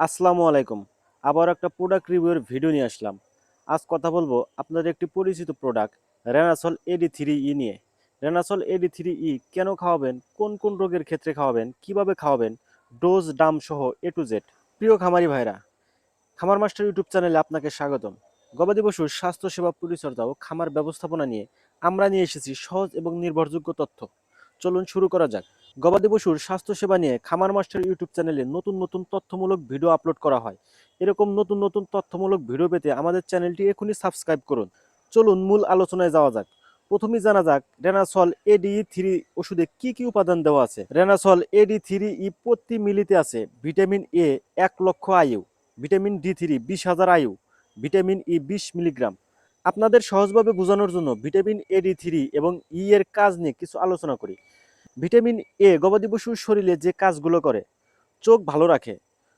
আসসালামু আলাইকুম। আবার একটা প্রোডাক্ট রিভিউয়ের ভিডিও নিয়ে আসলাম। আজ কথা বলবো আপনাদের একটি পরিচিত প্রোডাক্ট রেনাসল AD3E নিয়ে। রেনাসল AD3E কেন খাওয়াবেন, কোন কোন রোগের ক্ষেত্রে খাওয়াবেন, কিভাবে খাওয়াবেন, ডোজ দাম সহ A to Z। প্রিয় খামারি ভাইরা, খামার মাস্টার ইউটিউব চ্যানেলে আপনাকে স্বাগতম। গবাদি পশুর স্বাস্থ্যসেবা পরিচর্যা ও খামার ব্যবস্থাপনা নিয়ে আমরা নিয়ে এসেছি সহজ এবং নির্ভরযোগ্য তথ্য। চলুন শুরু করা যাক। গবাদি পশুর স্বাস্থ্যসেবা নিয়ে খামার মাস্টার ইউটিউব চ্যানেলে নতুন নতুন তথ্যমূলক ভিডিও আপলোড করা হয়। এরকম নতুন নতুন তথ্যমূলক ভিডিও পেতে আমাদের চ্যানেলটি এখনই সাবস্ক্রাইব করুন। চলুন মূল আলোচনায় যাওয়া যাক। প্রথমেই জানা যাক রেনাসল AD3 ওষুধে কি কি উপাদান দেওয়া আছে। রেনাসল AD3E প্রতি মিলিতে আছে vitamin A 1,00,000 IU, vitamin D3 20,000 IU, vitamin E 20 milligram. আপনাদের সহজভাবে বোঝানোর জন্য ভিটামিন AD3 এবং ই এর কাজ নিয়ে কিছু আলোচনা করি। ভিটামিন এ গবাদি পশুর শরীরে যে কাজগুলো করে, চোখ ভালো রাখে,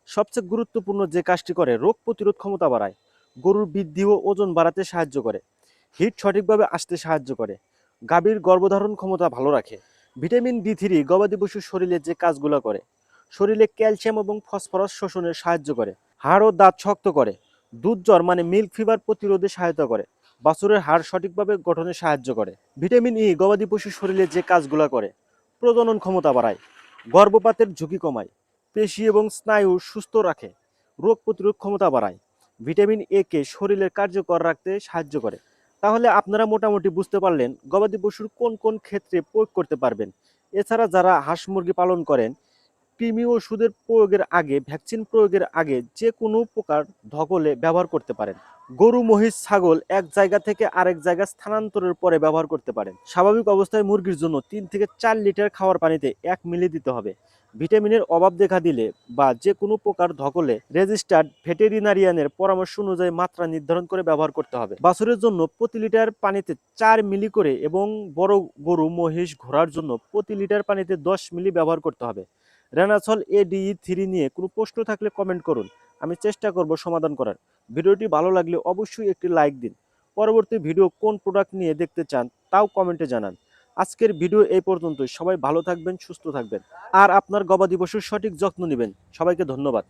সবচেয়ে গুরুত্বপূর্ণ যে কাজটি করে রোগ প্রতিরোধ ক্ষমতা বাড়ায়, গরুর বৃদ্ধি ও ওজন বাড়াতে সাহায্য করে, হিট সঠিকভাবে আসতে সাহায্য করে, গাভীর গর্ভধারণ ক্ষমতা ভালো রাখে। ভিটামিন D3 গবাদি পশুর শরীরে যে কাজগুলো করে, শরীরে ক্যালসিয়াম এবং ফসফরাস শোষণে সাহায্য করে, হাড় ও দাঁত শক্ত করে, দুধ জ্বর মানে মিল্ক ফিভার প্রতিরোধে সহায়তা করে, বাছুরের হাড় সঠিকভাবে গঠনে সাহায্য করে। ভিটামিন ই গবাদি পশুর শরীরে যে কাজগুলো করে, প্রজনন ক্ষমতা বাড়ায়, গর্ভপাতের ঝুঁকি কমায়, পেশি এবং স্নায়ু সুস্থ রাখে, রোগ প্রতিরোধ ক্ষমতা বাড়ায়। ভিটামিন এ কে শরীরের কার্যকর রাখতে সাহায্য করে। তাহলে আপনারা মোটামুটি বুঝতে পারলেন গবাদি পশুর কোন কোন ক্ষেত্রে প্রয়োগ করতে পারবেন। এছাড়া যারা হাঁস মুরগি পালন করেন, কৃমি ওষুধের প্রয়োগের আগে, ভ্যাকসিন প্রয়োগের আগে যে কোনো প্রকার ধকলে ব্যবহার করতে পারেন। গরু মহিষ ছাগল এক জায়গা থেকে আরেক জায়গা স্থানান্তরের পরে ব্যবহার করতে পারেন। স্বাভাবিক অবস্থায় মুরগির জন্য 3 থেকে 4 লিটার খাওয়ার পানিতে 1 মিলি দিতে হবে। ভিটামিনের অভাব দেখা দিলে বা যে কোনো প্রকার ধকলে রেজিস্টার্ড ভেটেরিনারিয়ানের পরামর্শ অনুযায়ী মাত্রা নির্ধারণ করে ব্যবহার করতে হবে। বাছুরের জন্য প্রতি লিটার পানিতে 4 মিলি করে এবং বড় গরু মহিষ ঘোড়ার জন্য প্রতি লিটার পানিতে 10 মিলি ব্যবহার করতে হবে। রেনাসল ADE3 নিয়ে কোনো প্রশ্ন থাকলে কমেন্ট করুন, আমি চেষ্টা করব সমাধান করার। ভিডিওটি ভালো লাগলে অবশ্যই একটি লাইক দিন। পরবর্তী ভিডিও কোন প্রোডাক্ট নিয়ে দেখতে চান তাও কমেন্টে জানান। আজকের ভিডিও এই পর্যন্তই। সবাই ভালো থাকবেন, সুস্থ থাকবেন আর আপনার গবাদি পশুর সঠিক যত্ন নেবেন। সবাইকে ধন্যবাদ।